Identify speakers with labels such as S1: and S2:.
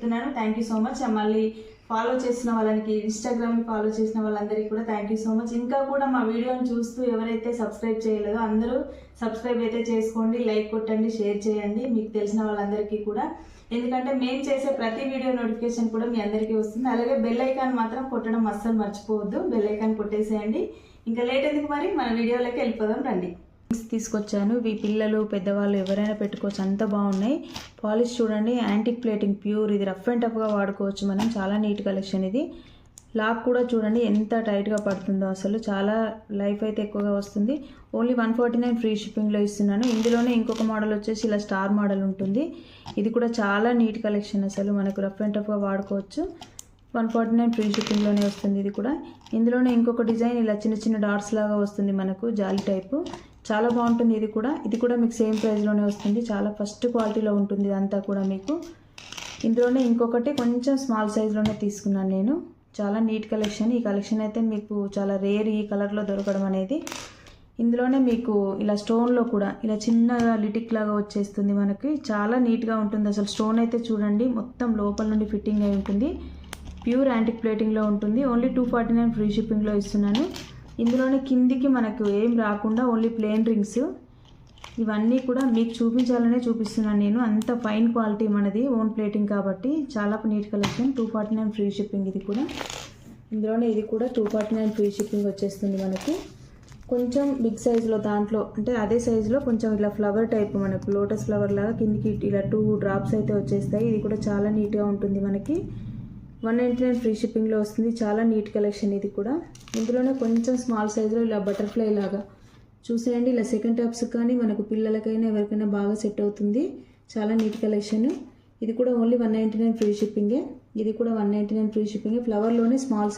S1: పెడుతున్నాను. Thank you so much. మళ్ళీ follow చేసిన వాళ్ళకి, ఇన్స్టాగ్రామ్ని ఫాలో చేసిన వాళ్ళందరికీ కూడా థ్యాంక్ యూ సో మచ్. ఇంకా కూడా మా వీడియోని చూస్తూ ఎవరైతే సబ్స్క్రైబ్ చేయలేదో అందరూ సబ్స్క్రైబ్ అయితే చేసుకోండి, లైక్ కొట్టండి, షేర్ చేయండి మీకు తెలిసిన వాళ్ళందరికీ కూడా. ఎందుకంటే మేము చేసే ప్రతి వీడియో నోటిఫికేషన్ కూడా మీ అందరికీ వస్తుంది. అలాగే బెల్ ఐకాన్ మాత్రం కొట్టడం అస్సలు మర్చిపోవద్దు. బెల్ ఐకాన్ కొట్టేసేయండి. ఇంకా లేట్ ఎందుకు, మరి మన వీడియోలోకి వెళ్ళిపోదాం రండి. తీసుకొచ్చాను. ఈ పిల్లలు పెద్దవాళ్ళు ఎవరైనా పెట్టుకోవచ్చు, అంత బాగున్నాయి. పాలిష్ చూడండి, యాంటిక్ ప్లేటింగ్ ప్యూర్. ఇది రఫ్ అండ్ టఫ్గా వాడుకోవచ్చు మనం. చాలా నీట్ కలెక్షన్ ఇది. లాక్ కూడా చూడండి ఎంత టైట్గా పడుతుందో, అసలు చాలా లైఫ్ అయితే ఎక్కువగా వస్తుంది. ఓన్లీ 149 ఫ్రీ షిప్పింగ్లో ఇస్తున్నాను. ఇందులోనే ఇంకొక మోడల్ వచ్చేసి ఇలా స్టార్ మోడల్ ఉంటుంది. ఇది కూడా చాలా నీట్ కలెక్షన్, అసలు మనకు రఫ్ అండ్ టఫ్గా వాడుకోవచ్చు. 149 ఫ్రీ షిప్పింగ్లోనే వస్తుంది ఇది కూడా. ఇందులోనే ఇంకొక డిజైన్ ఇలా చిన్న చిన్న డాట్స్ లాగా వస్తుంది మనకు, జాలి టైపు. చాలా బాగుంటుంది ఇది కూడా. ఇది కూడా మీకు సేమ్ ప్రైస్లోనే వస్తుంది. చాలా ఫస్ట్ క్వాలిటీలో ఉంటుంది ఇదంతా కూడా మీకు. ఇందులోనే ఇంకొకటి కొంచెం స్మాల్ సైజ్లోనే తీసుకున్నాను నేను. చాలా నీట్ కలెక్షన్. ఈ కలెక్షన్ అయితే మీకు చాలా రేర్ ఈ కలర్లో దొరకడం అనేది. ఇందులోనే మీకు ఇలా స్టోన్లో కూడా ఇలా చిన్నగా లిటిక్ లాగా వచ్చేస్తుంది మనకి. చాలా నీట్గా ఉంటుంది అసలు. స్టోన్ అయితే చూడండి మొత్తం లోపల నుండి ఫిట్టింగ్ అయి ఉంటుంది. ప్యూర్ యాంటిక్ ప్లేటింగ్లో ఉంటుంది. ఓన్లీ 249 ఫ్రీ షిప్పింగ్లో ఇస్తున్నాను. ఇందులోనే కిందికి మనకు ఏం రాకుండా ఓన్లీ ప్లెయిన్ రింగ్స్. ఇవన్నీ కూడా మీకు చూపించాలనే చూపిస్తున్నాను నేను. అంత ఫైన్ క్వాలిటీ మనది, ఓన్ ప్లేటింగ్ కాబట్టి చాలా నీట్ కలెక్షన్. 249 ఫ్రీ షిప్పింగ్ ఇది కూడా. ఇందులోనే ఇది కూడా 249 ఫ్రీ షిప్పింగ్ వచ్చేస్తుంది మనకి. కొంచెం బిగ్ సైజులో, దాంట్లో అంటే అదే సైజులో కొంచెం ఇలా ఫ్లవర్ టైప్ మనకు లోటస్ ఫ్లవర్ లాగా కిందికి ఇలా 2 డ్రాప్స్ అయితే వచ్చేస్తాయి. ఇది కూడా చాలా నీట్గా ఉంటుంది మనకి. 199 ఫ్రీ షిప్పింగ్లో వస్తుంది. చాలా నీట్ కలెక్షన్ ఇది కూడా. ఇందులోనే కొంచెం స్మాల్ సైజులో ఇలా బటర్ఫ్లై లాగా చూసేయండి. ఇలా సెకండ్ టాప్స్ కానీ మనకు పిల్లలకైనా ఎవరికైనా బాగా సెట్ అవుతుంది. చాలా నీట్ కలెక్షన్. ఇది కూడా ఓన్లీ 199 ఫ్రీ షిప్పింగే. ఇది కూడా 199 ఫ్రీ షిప్పింగే. ఫ్లవర్లోనే స్మాల్ సైజ్.